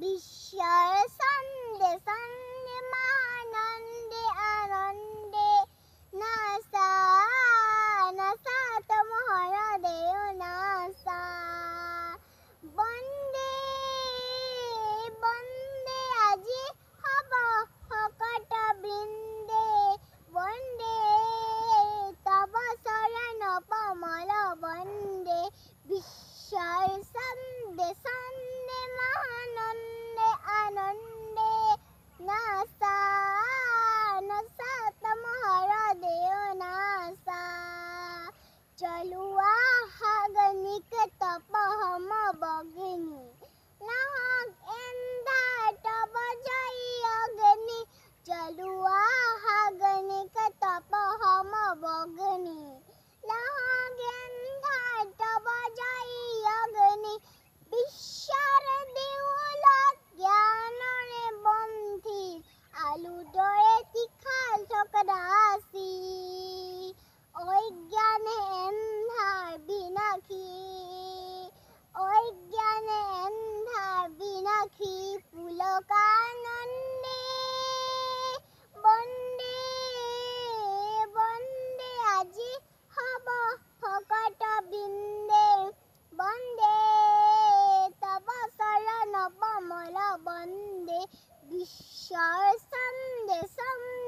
বিশ্বর ছন্দে ছন্দে মহানন্দে আনন্দে নাচা নাচা তোমার দেও নাচা বন্দে বন্দে আজি হব শকত বৃন্দে বন্দে তব চৰণ কমল বন্দে বিশ্বর ছন্দে ছন্দে মহানন্দে আনন্দে নাচা নাচা তোমার দেও নাচা চলুৱা হাগনিক তপহম বগিনী নাহক এন্ধাৰ তব জয় অগ্নি চলুৱা হাগনিক তপহম বগিনী নাহক এন্ধাৰ তব জয় অগ্নি বিশ্বৰ দেউলত জ্ঞানৰে বন্ধি আলুদৰে তীখাল চক্ৰাচি অজ্ঞানে এন্ধাৰ বিনাশী অজ্ঞানে এন্ধাৰ বিনাশী পুলকানন্দে বন্দে বন্দে আজি হব শকত বৃন্দে বন্দে তব চৰণ কমল বন্দে বিশ্বৰ ছন্দে ছন্দে